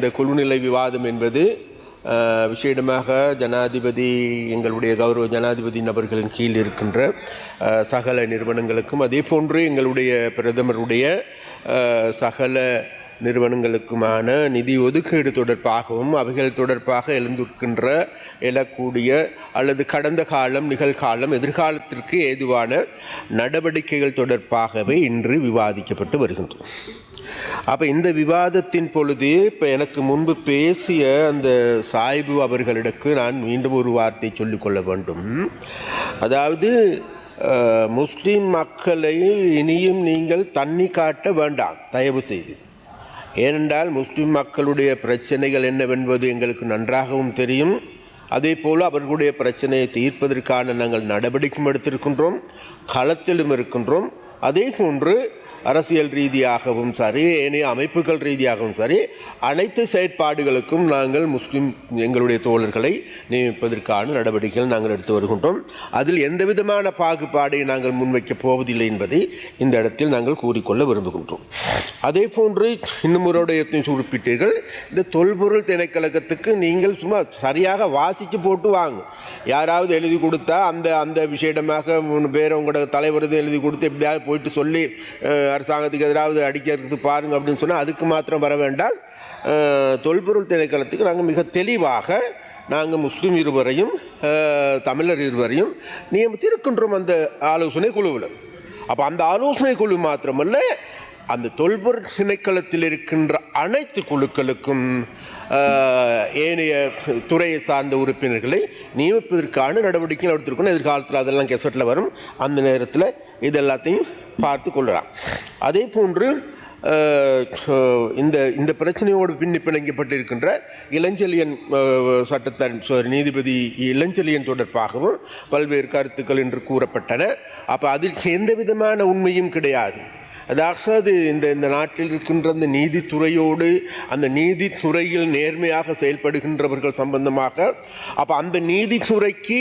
இந்த குழுநிலை விவாதம் என்பது விசேடமாக ஜனாதிபதி எங்களுடைய கௌரவ ஜனாதிபதி நபர்களின் கீழ் இருக்கின்ற சகல நிறுவனங்களுக்கும் அதே போன்று எங்களுடைய பிரதமருடைய சகல நிறுவனங்களுக்குமான நிதி ஒதுக்கீடு தொடர்பாகவும் அவைகள் தொடர்பாக எழக்கூடிய அல்லது கடந்த காலம் நிகழ்காலம் எதிர்காலத்திற்கு ஏதுவான நடவடிக்கைகள் தொடர்பாகவே இன்று விவாதிக்கப்பட்டு வருகின்றன. அப்போ இந்த விவாதத்தின் பொழுது இப்போ எனக்கு முன்பு பேசிய அந்த சாய்பு அவர்களிடக்கு நான் மீண்டும் ஒரு வார்த்தை சொல்லிக்கொள்ள வேண்டும். அதாவது முஸ்லீம் மக்களை இனியும் நீங்கள் தண்ணி காட்ட வேண்டாம் தயவு செய்து. ஏனென்றால் முஸ்லீம் மக்களுடைய பிரச்சனைகள் என்னவென்பது எங்களுக்கு நன்றாகவும் தெரியும். அதே போல் அவர்களுடைய பிரச்சனையை தீர்ப்பதற்கான நாங்கள் நடவடிக்கையும் எடுத்திருக்கின்றோம், களத்திலும் இருக்கின்றோம். அதே போன்று அரசியல் ரீதியாகவும் சரி, ஏனைய அமைப்புகள் ரீதியாகவும் சரி, அனைத்து செயற்பாடுகளுக்கும் நாங்கள் முஸ்லீம் எங்களுடைய தோழர்களை நியமிப்பதற்கான நடவடிக்கைகள் நாங்கள் எடுத்து வருகின்றோம். அதில் எந்த விதமான பாகுபாடை நாங்கள் முன்வைக்கப் போவதில்லை என்பதை இந்த இடத்தில் நாங்கள் கூறிக்கொள்ள விரும்புகின்றோம். அதே போன்று இன்னும் ஒரு குறிப்பிட்டீர்கள், இந்த தொல்பொருள் திணைக்களத்துக்கு நீங்கள் சும்மா சரியாக வாசித்து போட்டு வாங்க. யாராவது எழுதி கொடுத்தா அந்த விஷயமாக வேறு உங்களோட தலைவர் எழுதி கொடுத்து எப்படியாவது போயிட்டு சொல்லி அரசாங்கத்துக்கு எதிராவது அடிக்கிறதுக்கு பாருங்கள் அப்படின்னு சொன்னால் அதுக்கு மாத்திரம் வர வேண்டாம். தொல்பொருள் திணைக்களத்துக்கு நாங்கள் மிக தெளிவாக நாங்கள் முஸ்லீம் இருவரையும் தமிழர் இருவரையும் நியமித்திருக்கின்றோம் அந்த ஆலோசனை குழுவில். அப்போ அந்த ஆலோசனை குழு மாத்திரமல்ல, அந்த தொல்பொருள் திணைக்களத்தில் இருக்கின்ற அனைத்து குழுக்களுக்கும் ஏனைய துறையை சார்ந்த உறுப்பினர்களை நியமிப்பதற்கான நடவடிக்கைகள் எடுத்திருக்கணும். எதிர்காலத்தில் அதெல்லாம் கெசட்டில் வரும். அந்த நேரத்தில் இது எல்லாத்தையும் பார்த்து கொள்ளலாம். அதே போன்று இந்த பிரச்சனையோடு பிணைக்கப்பட்டிருக்கின்ற இளஞ்செழியன் நீதிபதி இளஞ்செழியன் தொடர்பாகவும் பல்வேறு கருத்துக்கள் என்று கூறப்பட்டன. அப்போ அதில் எந்த விதமான உண்மையும் கிடையாது. அதாவது இந்த நாட்டில் இருக்கின்ற அந்த நீதித்துறையோடு அந்த நீதித்துறையில் நேர்மையாக செயல்படுகின்றவர்கள் சம்பந்தமாக, அப்போ அந்த நீதித்துறைக்கு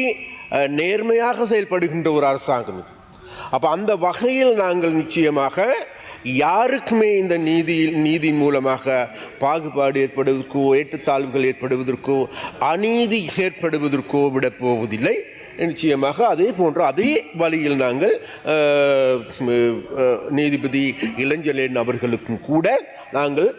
நேர்மையாக செயல்படுகின்ற ஒரு அரசாங்கம் இது. அப்போ அந்த வகையில் நாங்கள் நிச்சயமாக யாருக்குமே இந்த நீதியின் மூலமாக பாகுபாடு ஏற்படுவதற்கோ ஏற்றத்தாழ்வுகள் ஏற்படுவதற்கோ அநீதி ஏற்படுவதற்கோ விடப் போவதில்லை. நிச்சயமாக அதே போன்று அதே வழியில் நாங்கள் நீதிபதி இளஞ்செழியன் அவர்களுக்கும் கூட நாங்கள்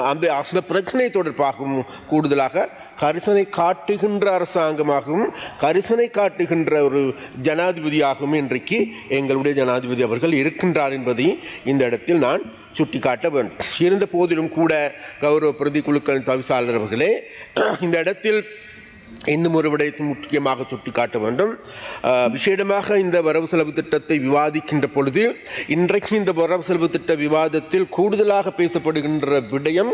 அந்த பிரச்சனை தொடர்பாகவும் கூடுதலாக கரிசனை காட்டுகின்ற அரசாங்கமாகவும் கரிசனை காட்டுகின்ற ஒரு ஜனாதிபதியாகவும் இன்றைக்கு எங்களுடைய ஜனாதிபதி அவர்கள் இருக்கின்றார் என்பதை இந்த இடத்தில் நான் சுட்டிக்காட்ட வேண்டும். இருந்த போதிலும் கூட கௌரவ பிரதி குழுக்களின் தவிசாளர் அவர்களே, இந்த இடத்தில் இன்னும் ஒரு விடயத்தை முக்கியமாக சுட்டிக்காட்ட வேண்டும். விசேடமாக இந்த வரவு செலவு திட்டத்தை விவாதிக்கின்ற பொழுது இன்றைக்கு இந்த வரவு செலவு திட்ட விவாதத்தில் கூடுதலாக பேசப்படுகின்ற விடயம்,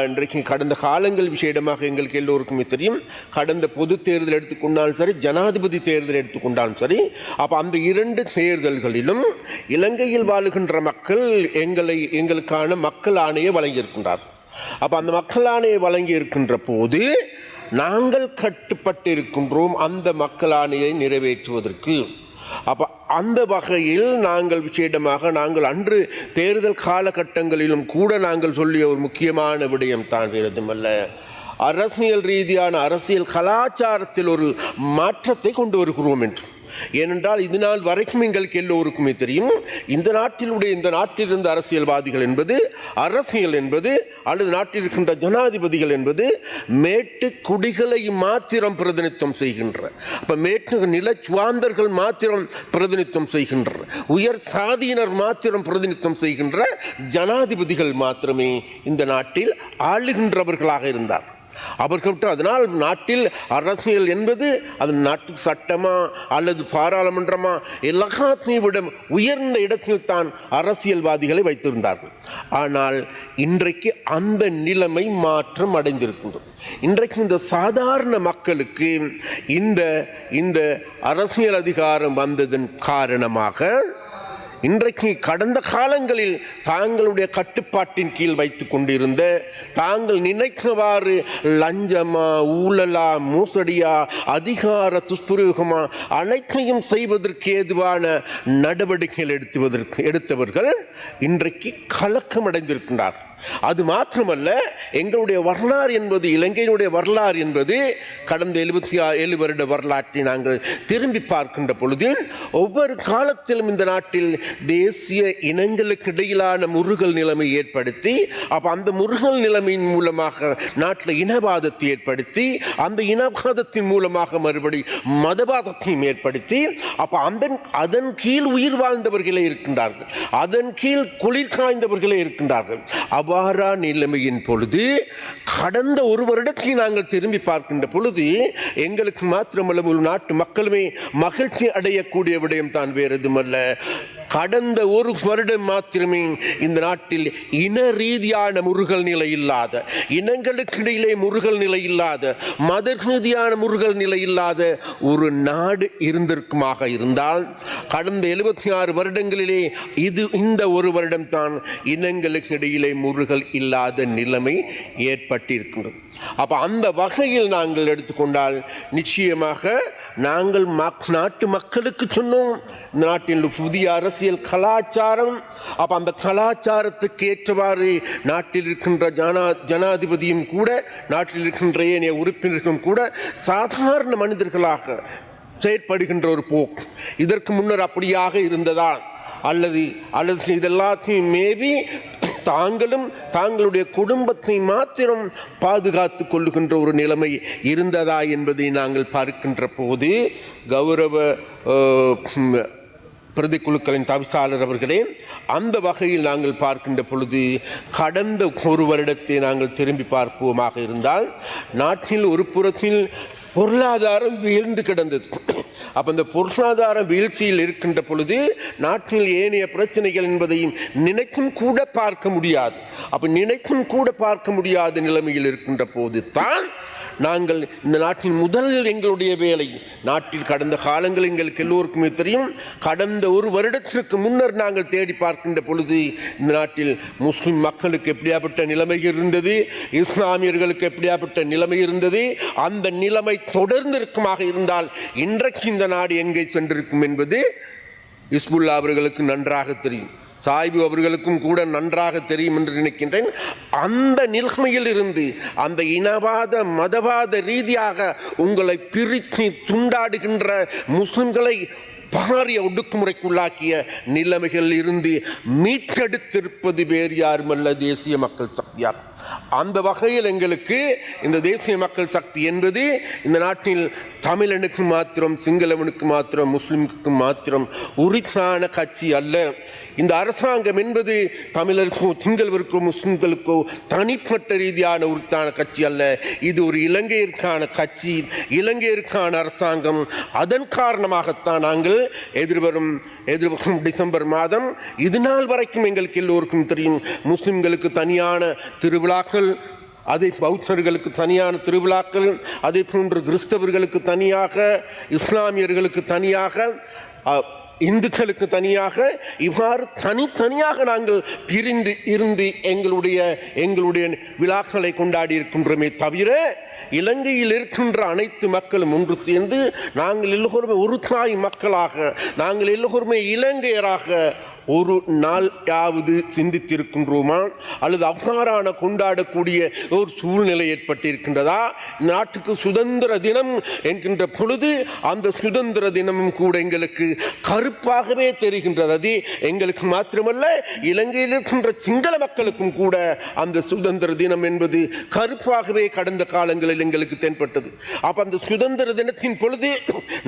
இன்றைக்கு கடந்த காலங்கள் விசேடமாக எங்களுக்கு எல்லோருக்குமே தெரியும், கடந்த பொது தேர்தல் எடுத்துக்கொண்டாலும் சரி, ஜனாதிபதி தேர்தல் எடுத்துக்கொண்டாலும் சரி, அப்போ அந்த இரண்டு தேர்தல்களிலும் இலங்கையில் வாழுகின்ற மக்கள் எங்களுக்கான மக்கள் ஆணையை வழங்கியிருக்கின்றார். அப்போ அந்த மக்கள் ஆணையை வழங்கி இருக்கின்ற போது நாங்கள் கட்டுப்பட்டு இருக்கின்றோம் அந்த மக்கள் ஆணையை நிறைவேற்றுவதற்கு. அப்போ அந்த வகையில் நாங்கள் விசேடமாக நாங்கள் அன்று தேர்தல் காலகட்டங்களிலும் கூட நாங்கள் சொல்லிய ஒரு முக்கியமான விடயம் தான் வேறுமல்ல, அரசியல் ரீதியான அரசியல் கலாச்சாரத்தில் ஒரு மாற்றத்தை கொண்டு வருகிறோம் என்று. ஏனென்றால் இது நாள் வரைக்கும் எங்களுக்கு எல்லோருக்குமே தெரியும், இந்த நாட்டில் இருந்த அரசியல்வாதிகள் என்பது, அரசியல் என்பது அல்லது நாட்டில் இருக்கின்ற ஜனாதிபதிகள் என்பது மேட்டு குடிகளை மாத்திரம் பிரதிநிதித்துவம் செய்கின்ற, அப்போ மேட்டு நிலச்சுவாந்தர்கள் மாத்திரம் பிரதிநிதித்துவம் செய்கின்ற, உயர் சாதியினர் மாத்திரம் பிரதிநிதித்துவம் செய்கின்ற ஜனாதிபதிகள் மாத்திரமே இந்த நாட்டில் ஆளுகின்றவர்களாக இருந்தார். அவர்கள் அதனால் நாட்டில் அரசியல் என்பது அது நாட்டு சட்டமா அல்லது பாராளுமன்றமா எல்லாத்தையும் விட உயர்ந்த இடத்தில் தான் அரசியல்வாதிகளை வைத்திருந்தார்கள். ஆனால் இன்றைக்கு அந்த நிலைமை மாற்றம் அடைந்திருக்கின்றது. இன்றைக்கு இந்த சாதாரண மக்களுக்கு இந்த அரசியல் அதிகாரம் வந்ததன் காரணமாக இன்றைக்கு கடந்த காலங்களில் தாங்களுடைய கட்டுப்பாட்டின் கீழ் வைத்து கொண்டிருந்த, தாங்கள் நினைத்தவாறு லஞ்சமா ஊழலா மோசடியா அதிகார துஷ்பிரயோகமா அனைத்தையும் செய்வதற்கு ஏதுவான நடவடிக்கைகள் எடுத்தவர்கள் இன்றைக்கு கலக்கம் அடைந்திருக்கின்றார். அது மாத்திரமல்ல, எங்களுடைய வரலாறு என்பது, இலங்கையினுடைய வரலாறு என்பது கடந்த 77 வருட வரலாற்றை நாங்கள் திரும்பி பார்க்கின்ற பொழுது ஒவ்வொரு காலத்திலும் இந்த நாட்டில் தேசிய இனங்களுக்கு இடையிலான முறுகல் நிலைமை ஏற்படுத்தி, அப்போ அந்த முறுகல் நிலைமையின் மூலமாக நாட்டில் இனவாதத்தை ஏற்படுத்தி, அந்த இனவாதத்தின் மூலமாக மறுபடி மதவாதத்தையும் ஏற்படுத்தி, அப்போ அதன் கீழ் உயிர் வாழ்ந்தவர்களே இருக்கின்றார்கள், அதன் கீழ் குளிர் காய்ந்தவர்களே இருக்கின்றார்கள். அவ்வாறா நிலைமையின் பொழுது கடந்த ஒரு வருடத்தை நாங்கள் திரும்பி பார்க்கின்ற பொழுது எங்களுக்கு மாத்திரமல்ல, ஒரு நாட்டு மக்களுமே மகிழ்ச்சி அடையக்கூடிய விடயம் தான், வேறு எதுமல்ல. கடந்த ஒரு வருடம் மாத்திரமே இந்த நாட்டில் இன ரீதியான முறுகல் நிலை இல்லாத, இனங்களுக்கு இடையிலே முறுகல் நிலை இல்லாத, மத ரீதியான முறுகல் நிலை இல்லாத ஒரு நாடு இருந்திருக்குமாக இருந்தால், கடந்த 76 வருடங்களிலே இந்த ஒரு வருடம் தான் இனங்களுக்கு இடையிலே முறுகல் இல்லாத நிலைமை ஏற்பட்டிருக்கின்றது. அப்போ அந்த வகையில் நாங்கள் எடுத்துக்கொண்டால் நிச்சயமாக நாங்கள் நாட்டு மக்களுக்கு சொன்னோம், இந்த நாட்டில் புதிய அரசியல் கலாச்சாரம், அப்போ அந்த கலாச்சாரத்துக்கு ஏற்றவாறு நாட்டில் இருக்கின்ற ஜனாதிபதியும் கூட, நாட்டில் இருக்கின்ற ஏனைய உறுப்பினர்களும் கூட சாதாரண மனிதர்களாக செயற்படுகின்ற ஒரு போக்கு இதற்கு முன்னர் அப்படியாக இருந்ததா, அல்லது இதெல்லாத்தையும் மேபி தாங்களும் தங்களுடைய குடும்பத்தை மாத்திரம் பாதுகாத்து கொள்ளுகின்ற ஒரு நிலைமை இருந்ததா என்பதை நாங்கள் பார்க்கின்ற போது, கௌரவ பிரதிக்குழுக்களின் தவிசாளர் அவர்களே, அந்த வகையில் நாங்கள் பார்க்கின்ற பொழுது கடந்த ஒரு வருடத்தை நாங்கள் திரும்பி பார்ப்போமாக இருந்தால், நாட்டில் ஒரு புறத்தில் பொருளாதாரம் வீழ்ந்து கிடந்தது. அப்போ இந்த பொருளாதார வீழ்ச்சியில் இருக்கின்ற பொழுது நாட்டில் ஏனைய பிரச்சனைகள் என்பதையும் நினைக்கும் கூட பார்க்க முடியாது. அப்போ நினைக்கும் கூட பார்க்க முடியாத நிலைமையில் இருக்கின்ற போது தான் நாங்கள் இந்த நாட்டின் முதலில் எங்களுடைய வேலை, நாட்டில் கடந்த காலங்கள் எங்களுக்கு எல்லோருக்குமே தெரியும், கடந்த ஒரு வருடத்திற்கு முன்னர் நாங்கள் தேடி பார்க்கின்ற பொழுது இந்த நாட்டில் முஸ்லிம் மக்களுக்கு எப்படியாப்பட்ட நிலைமை இருந்தது, இஸ்லாமியர்களுக்கு எப்படியாப்பட்ட நிலைமை இருந்தது, அந்த நிலைமை தொடர்ந்து இருக்குமாக இருந்தால் இன்றைக்கு இந்த நாடு எங்கே சென்றிருக்கும் என்பது ஹிஸ்புல்லா அவர்களுக்கு நன்றாக தெரியும், சாய்பு அவர்களுக்கும் கூட நன்றாக தெரியும் என்று நினைக்கின்றேன். அந்த நிலைமையில் இருந்து அந்த இனவாத மதவாத ரீதியாக உங்களை பிரித்து துண்டாடுகின்ற முஸ்லிம்களை பாரிய ஒடுக்குமுறைக்குள்ளாக்கிய நிலைமைகள் இருந்து மீட்டெடுத்திருப்பது வேறு யாருமல்ல, தேசிய மக்கள் சக்தியாகும். அந்த வகையில் எங்களுக்கு இந்த தேசிய மக்கள் சக்தி என்பது இந்த நாட்டில் தமிழனுக்கு மாத்திரம், சிங்களவனுக்கு மாத்திரம், முஸ்லிமுக்கு மாத்திரம் உரித்தான கட்சி அல்ல. இந்த அரசாங்கம் என்பது தமிழருக்கோ சிங்களவருக்கோ முஸ்லிம்களுக்கோ தனிப்பட்ட ரீதியான உரித்தான கட்சி அல்ல. இது ஒரு இலங்கையருக்கான கட்சி, இலங்கையருக்கான அரசாங்கம். அதன் காரணமாகத்தான் நாங்கள் எதிர்வரும் டிசம்பர் மாதம், இது நாள் வரைக்கும் எங்களுக்கு எல்லோருக்கும் தெரியும், முஸ்லிம்களுக்கு தனியான திருவிழாக்கள், அதே பௌத்தர்களுக்கு தனியான திருவிழாக்கள், அதே போன்று கிறிஸ்தவர்களுக்கு தனியாக, இஸ்லாமியர்களுக்கு தனியாக, இந்துக்களுக்கு தனியாக, இவ்வாறு தனித்தனியாக நாங்கள் பிரிந்து இருந்து எங்களுடைய விழாக்களை கொண்டாடி இருக்கின்றோமே தவிர, இலங்கையில் இருக்கின்ற அனைத்து மக்களும் ஒன்று சேர்ந்து நாங்கள் எல்லோருமே ஒரு தாய் மக்களாக, நாங்கள் எல்லோருமே இலங்கையராக ஒரு நாள் யாவது சிந்தித்திருக்கின்றோமா, அல்லது அவ்வாறான கொண்டாடக்கூடிய ஒரு சூழ்நிலை ஏற்பட்டிருக்கின்றதா? நாட்டுக்கு சுதந்திர தினம் என்கின்ற பொழுது அந்த சுதந்திர தினமும் கூட எங்களுக்கு கருப்பாகவே தெரிகின்றது. அது எங்களுக்கு மாத்திரமல்ல, இலங்கையில் இருக்கின்ற சிங்கள மக்களுக்கும் கூட அந்த சுதந்திர தினம் என்பது கருப்பாகவே கடந்த காலங்களில் எங்களுக்கு தென்பட்டது. அப்போ அந்த சுதந்திர தினத்தின் பொழுது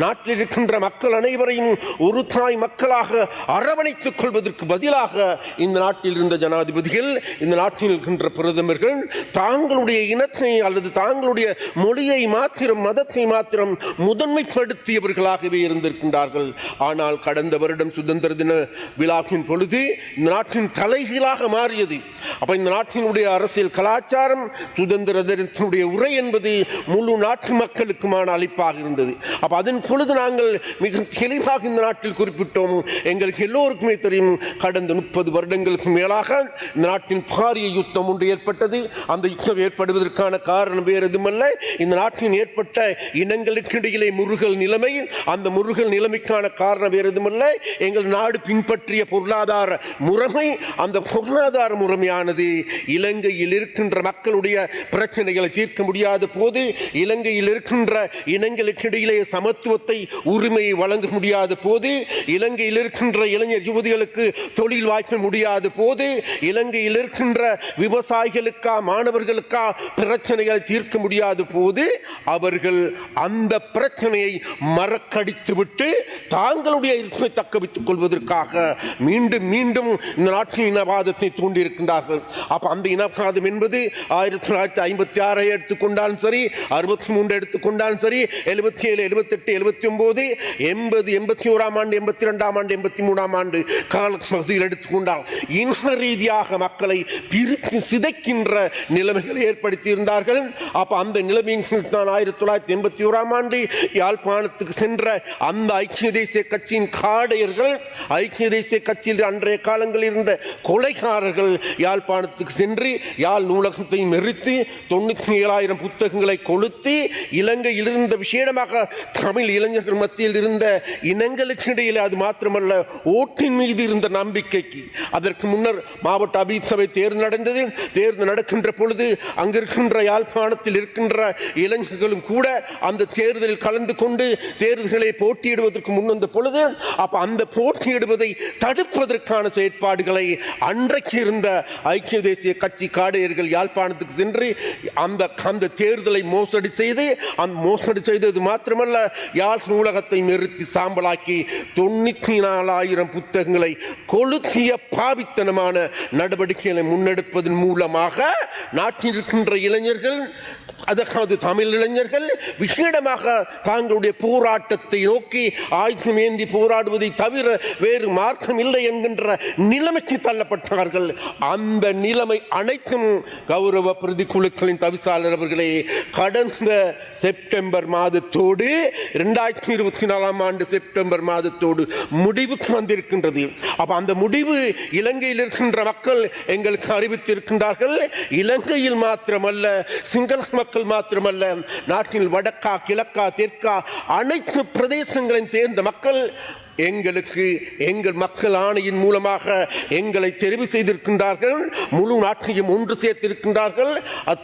நாட்டில் இருக்கின்ற மக்கள் அனைவரையும் ஒரு தாய் மக்களாக அரவணைத்துக் கொள்வதற்கு பதிலாக இந்த நாட்டில் இருந்த ஜனாதிபதிகள், இந்த நாட்டில் இருக்கின்ற பிரதமர்கள் தாங்களுடைய இனத்தை அல்லது தாங்களுடைய மொழியை மாத்திரம், மதத்தை மாத்திரம் முதன்மைப்படுத்தியவர்களாகவே இருந்திருக்கின்றார்கள். ஆனால் கடந்த வருடம் சுதந்திர தின விழாவின் பொழுது இந்த நாட்டின் தலைகீழாக மாறியது. அப்போ இந்த நாட்டினுடைய அரசியல் கலாச்சாரம், சுதந்திர தினத்தினுடைய உரை என்பது முழு நாட்டு மக்களுக்குமான அளிப்பாக இருந்தது. அப்போ அதன் பொழுது நாங்கள் மிக தெளிவாக இந்த நாட்டில் குறிப்பிட்டோம், எங்களுக்கு எல்லோருக்குமே தெரியும், தெரியும். கடந்த 30 வருடங்களுக்கு மேலாக இந்த நாட்டின் பாரிய யுத்தம் ஒன்று ஏற்பட்டது. அந்த யுத்தம் ஏற்படுவதற்கான காரணம் வேறு எதுவுமல்ல, இந்த நாட்டில் ஏற்பட்ட இனங்களுக்கு இடையிலே முருகல் நிலைமை. அந்த முருகல் நிலைமைக்கான காரணம் வேறு எதுவுமல்ல, எங்கள் நாடு பின்பற்றிய பொருளாதார முறைமை. அந்த பொருளாதார முறைமையானது இலங்கையில் இருக்கின்ற மக்களுடைய பிரச்சனைகளை தீர்க்க முடியாத போது, இலங்கையில் இருக்கின்ற இனங்களுக்கு இடையிலே சமத்துவத்தை உரிமையை வழங்க முடியாத போது, இலங்கையில் இருக்கின்ற இளைஞர் யுவதிகளுக்கு தொழில் வாய்க்க முடியாத போது, இலங்கையில் இருக்கின்ற விவசாயிகளுக்கா மாணவர்களுக்கா பிரச்சனைகளை தீர்க்க முடியாத போது, அவர்கள் அந்த பிரச்சனையை மறக்கடித்துவிட்டு தாங்களுடைய இருப்பை தக்க வைத்துக் கொள்வதற்காக மீண்டும் மீண்டும் இந்த நாட்டின் இனவாதத்தை தூண்டியிருக்கின்றார்கள். அப்ப அந்த இனவாதம் என்பது 1956 எடுத்துக்கொண்டாலும் சரி, 63 எடுத்துக்கொண்டாலும் சரி, 77, 78, 79, 80, 81ஆம் ஆண்டு, 82ஆம் ஆண்டு, 83ஆம் ஆண்டு காலப்பகுதியில் எடுத்துக்கொண்டால் இன ரீதியாக மக்களை பிரித்து சிதைக்கின்ற நிலைமைகளை ஏற்படுத்தி இருந்தார்கள். அப்ப அந்த நிலைமைகள் தான் 1981ஆம் ஆண்டு யாழ்ப்பாணத்துக்கு சென்ற அந்த ஐக்கிய தேசிய கட்சியின் காடையர்கள், ஐக்கிய தேசிய கட்சியில் அன்றைய காலங்களில் இருந்த கொலைகாரர்கள் யாழ்ப்பாணத்துக்கு சென்று யாழ் நூலகத்தை மெரித்து 97,000 புத்தகங்களை கொளுத்தி இலங்கையில் இருந்த விசேடமாக தமிழ் இளைஞர்கள் மத்தியில் இருந்த இனங்களுக்கு இடையில், அது மாத்திரமல்ல ஓட்டின் மீது இருந்த நம்பிக்கைக்கு, அதற்கு முன்னர் மாவட்ட அபிசபை தேர்தல் நடந்தது. தேர்தல் நடக்கின்ற பொழுது அங்கிருக்கின்ற யாழ்ப்பாணத்தில் இருக்கின்ற இளைஞர்களும் கூட அந்த தேர்தலில் கலந்து கொண்டு தேர்தல்களை போட்டியிடுவதற்கு முன்வந்த பொழுது, அப்ப அந்த போட்டியிடுவதை தடுப்பதற்கான செயற்பாடுகளை அன்றைக்கு இருந்த ஐக்கிய தேசிய கட்சி காடையர்கள் யாழ்ப்பாணத்துக்கு சென்று அந்த தேர்தலை மோசடி செய்து, அந்த மோசடி செய்தது மாத்திரமல்ல, யாழ் நூலகத்தை நிறுத்தி சாம்பலாக்கி 94,000 புத்தகங்களை கொளுத்திய பாவித்தனமான நடவடிக்கைகளை முன்னெடுப்பதன் மூலமாக நாட்டில் இருக்கின்ற இளைஞர்கள், அதாவது தமிழ் இளைஞர்கள் விசேடமாக தாங்களுடைய போராட்டத்தை நோக்கி ஆயுதம் ஏந்தி போராடுவதை தவிர வேறு மார்க்கம் இல்லை என்கின்ற நிலைமைக்கு தள்ளப்பட்டார்கள். அந்த நிலைமை அனைத்தும் கௌரவ பிரதி குழுக்களின் தவிசாளர் அவர்களே கடந்த செப்டம்பர் மாதத்தோடு 2024ஆம் ஆண்டு செப்டம்பர் மாதத்தோடு முடிவுக்கு வந்திருக்கின்றது. அப்ப அந்த முடிவு இலங்கையில் இருக்கின்ற மக்கள் எங்களுக்கு அறிவித்திருக்கின்றார்கள். இலங்கையில் மாத்திரமல்ல, சிங்கள மக்கள் மாத்திரமல்ல, நாட்டில் வடக்கா கிழக்கா தெற்கா அனைத்து பிரதேசங்களையும் சேர்ந்த மக்கள் எங்களுக்கு எங்கள் மக்கள் ஆணையின் மூலமாக எங்களை தெரிவு செய்திருக்கின்றார்கள். முழு நாட்டையும் ஒன்று சேர்த்திருக்கின்றார்கள்.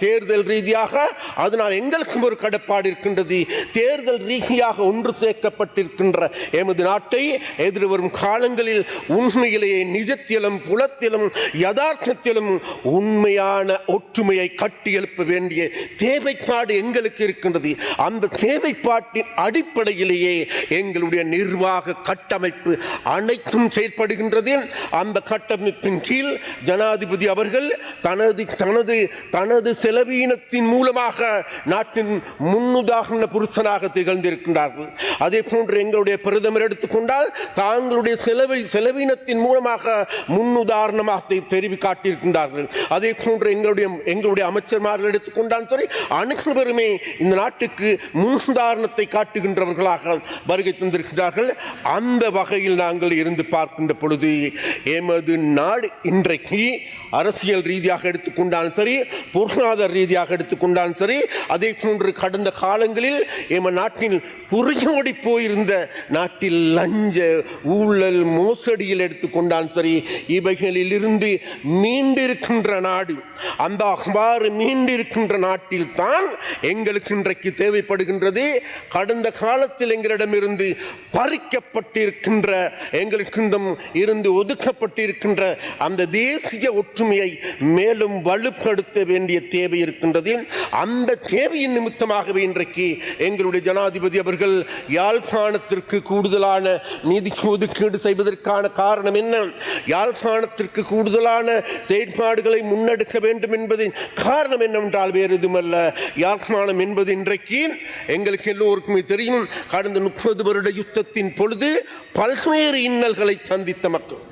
தேர்தல் ரீதியாக அதனால் எங்களுக்கும் ஒரு கடப்பாடு இருக்கின்றது. தேர்தல் ரீதியாக ஒன்று சேர்க்கப்பட்டிருக்கின்ற எமது நாட்டை எதிர்வரும் காலங்களில் உண்மையிலேயே நிஜத்திலும் புலத்திலும் யதார்த்தத்திலும் உண்மையான ஒற்றுமையை கட்டியெழுப்ப வேண்டிய தேவைப்பாடு எங்களுக்கு இருக்கின்றது. அந்த தேவைப்பாட்டின் அடிப்படையிலேயே எங்களுடைய நிர்வாக கட்டமைப்பு அனைத்தும் செயற்படுகின்றது. அந்த கட்டமைப்பின் கீழ் ஜனாதிபதி அவர்கள் தனது செலவீனத்தின் மூலமாக நாட்டின் முன்னுதாரண புருஷனாக திகழ்ந்திருக்கின்றார்கள். அதே போன்று எங்களுடைய பிரதமர் எடுத்துக்கொண்டால் தாங்களுடைய செலவீனத்தின் மூலமாக முன்னுதாரணமாக தெரிவி காட்டியிருக்கின்றார்கள். அதே போன்று எங்களுடைய அமைச்சர்மார்கள் எடுத்துக்கொண்டால் சரி, அனைவருமே இந்த நாட்டுக்கு முன்னுதாரணத்தை காட்டுகின்றவர்களாக வருகை தந்திருக்கிறார்கள். அந்த வகையில் நாங்கள் இருந்து பார்க்கின்ற பொழுது எமது நாடு இன்றைக்கு அரசியல் ரீதியாக எடுத்துக்கொண்டாலும் சரி, பொருளாதார ரீதியாக எடுத்துக்கொண்டாலும் சரி, அதே போன்று கடந்த காலங்களில் எமது நாட்டில் புரியோடி போயிருந்த நாட்டில் லஞ்ச ஊழல் மோசடியில் எடுத்துக்கொண்டாலும் சரி, இவைகளில் இருந்து மீண்டிருக்கின்ற நாடு. அந்த அவ்வாறு மீண்டிருக்கின்ற நாட்டில் தான் எங்களுக்கு இன்றைக்கு தேவைப்படுகின்றது. கடந்த காலத்தில் எங்களிடமிருந்து பறிக்கப்பட்டிருக்கின்ற, எங்களுக்கு இருந்து ஒதுக்கப்பட்டிருக்கின்ற அந்த தேசிய ஒற்றுமையை மேலும் வலுப்படுத்த வேண்டிய தேவை இருக்கின்றது. அந்த தேவையின் நிமித்தமாகவே இன்றைக்கு எங்களுடைய ஜனாதிபதி அவர்கள் யாழ்ப்பாணத்திற்கு கூடுதலான நிதி ஒதுக்கீடு செய்வதற்கான காரணம் என்ன, யாழ்ப்பாணத்திற்கு கூடுதலான செயற்பாடுகளை முன்னெடுக்க வேண்டும் என்பதின் காரணம் என்னவென்றால் வேறு எதுவுமல்ல, யாழ்ப்பாணம் என்பது இன்றைக்கு எங்களுக்கு எல்லோருக்குமே தெரியும், கடந்த 30 வருட யுத்தத்தின் பொழுது பல்வேறு இன்னல்களை சந்தித்த மக்கள்.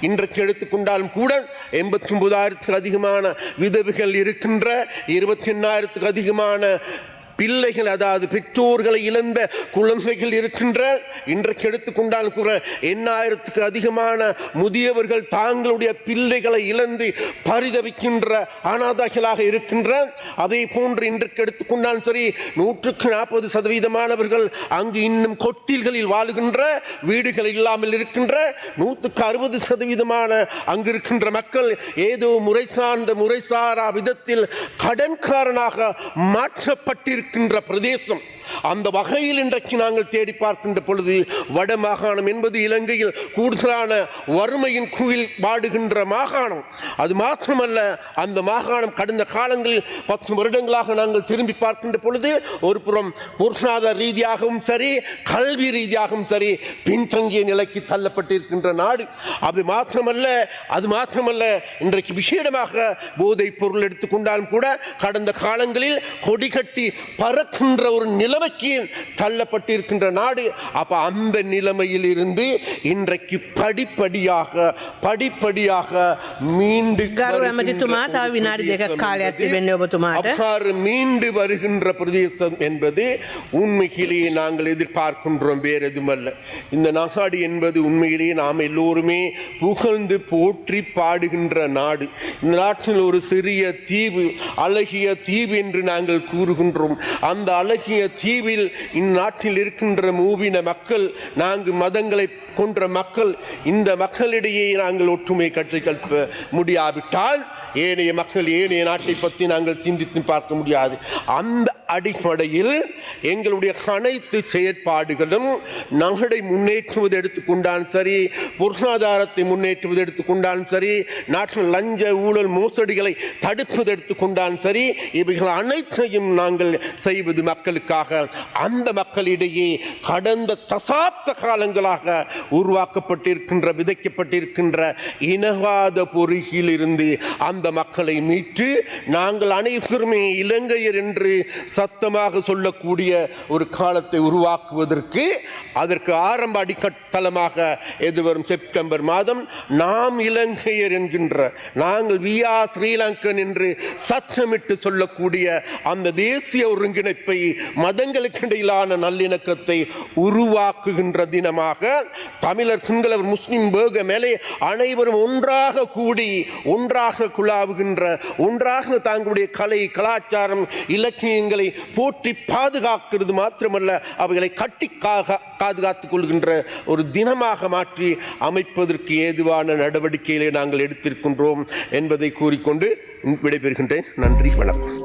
இன்றைக்கு எடுத்துக்கொண்டாலும் கூட 89,000க்கு அதிகமான விதவைகள் இருக்கின்ற, 28,000க்கு அதிகமான பிள்ளைகள், அதாவது பெற்றோர்களை இழந்த குழந்தைகள் இருக்கின்ற, இன்றைக்கு எடுத்துக்கொண்டால் கூட 8000க்கு அதிகமான முதியவர்கள் தாங்களுடைய பிள்ளைகளை இழந்து பரிதவிக்கின்ற அனாதைகளாக இருக்கின்ற, அதே போன்று இன்றைக்கு எடுத்துக்கொண்டாலும் சரி 140% அங்கு இன்னும் கொட்டில்களில் வாழுகின்ற, வீடுகள் இல்லாமல் இருக்கின்ற, 160% அங்கு இருக்கின்ற மக்கள் ஏதோ முறை சார்ந்த முறைசாரா விதத்தில் கடன்காரனாக மாற்றப்பட்டிருக்கின்ற பிரதேசம். அந்த வகையில் இன்றைக்கு நாங்கள் தேடி பார்க்கின்ற பொழுது வடமாகாணம் என்பது இலங்கையில் கூடுதலான வறுமையின் கீழ் வாடுகின்ற மாகாணம். அது மாத்திரமல்ல, அந்த மாகாணம் கடந்த காலங்களில் 10 வருடங்களாக நாங்கள் திரும்பி பார்க்கின்ற பொழுது ஒரு புறம் பொருளாதார ரீதியாகவும் சரி, கல்வி ரீதியாகவும் சரி பின்தங்கிய நிலைக்கு தள்ளப்பட்டிருக்கின்ற நாடு. அது மாத்திரமல்ல இன்றைக்கு விசேடமாக போதைப் பொருள் எடுத்துக்கொண்டாலும் கூட கடந்த காலங்களில் கொடிகட்டி பறக்கின்ற ஒரு நிலைமைக்கு தள்ளப்பட்டிருக்கின்ற நாடு. அப்ப அந்த நிலைமையில் இருந்து இன்றைக்கு படிப்படியாக மீண்டு வருகின்ற பிரதேசம் என்பது உண்மையிலேயே நாங்கள் எதிர்பார்க்கின்றோம். வேறு எதுமல்ல, இந்த நாடு என்பது உண்மையிலேயே நாம் எல்லோருமே புகழ்ந்து போற்றி பாடுகின்ற நாடு. இந்த நாட்டில் ஒரு சிறிய தீவு, அழகிய தீவு என்று நாங்கள் கூறுகின்றோம். அந்த அழகிய தீவில் இந்நாட்டில் இருக்கின்ற மூவின மக்கள், 4 மதங்களை கொன்ற மக்கள், இந்த மக்களிடையே நாங்கள் ஒற்றுமை கற்றுக்கொள்ள முடியாவிட்டால் ஏனைய மக்கள், ஏனைய நாட்டை பற்றி நாங்கள் சிந்தித்து பார்க்க முடியாது. அந்த அடிப்படையில் எங்களுடைய அனைத்து செயற்பாடுகளும் நாட்டை முன்னேற்றுவது எடுத்துக்கொண்டாலும் சரி, பொருளாதாரத்தை முன்னேற்றுவது எடுத்துக்கொண்டாலும் சரி, நாட்டில் லஞ்ச ஊழல் மோசடிகளை தடுப்பது எடுத்துக்கொண்டாலும் சரி, இவைகள் அனைத்தையும் நாங்கள் செய்வது மக்களுக்காக. அந்த மக்களிடையே கடந்த தசாப்த காலங்களாக உருவாக்கப்பட்டிருக்கின்ற, விதைக்கப்பட்டிருக்கின்ற இனவாத பொறியிலிருந்து அந்த மக்களை மீட்டு நாங்கள் அனைவருமே இலங்கையர் என்று சத்தமாக சொல்லக்கூடிய ஒரு காலத்தை உருவாக்குவதற்கு, அதற்கு ஆரம்ப அடித்தளமாக எதிர்வரும் செப்டம்பர் மாதம் நாம் இலங்கையர் என்கின்ற, நாங்கள் வி ஆர் ஸ்ரீலங்கன் என்று சத்தமிட்டு சொல்லக்கூடிய அந்த தேசிய ஒருங்கிணைப்பை, மதங்களுக்கு இடையிலான நல்லிணக்கத்தை உருவாக்குகின்ற தினமாக தமிழர், சிங்களவர், முஸ்லிம், பேக, மேலே அனைவரும் ஒன்றாக கூடி, ஒன்றாக குழாவுகின்ற, ஒன்றாக தங்களுடைய கலை, கலாச்சாரம், இலக்கியங்களை போற்றி பாதுகாக்கிறது மாத்திரமல்ல, அவைகளை கட்டி பாதுகாத்துக் கொள்கின்ற ஒரு தினமாக மாற்றி அமைப்பதற்கு ஏதுவான நடவடிக்கைகளை நாங்கள் எடுத்திருக்கின்றோம் என்பதை கூறிக்கொண்டு விடைபெறுகின்றேன். நன்றி, வணக்கம்.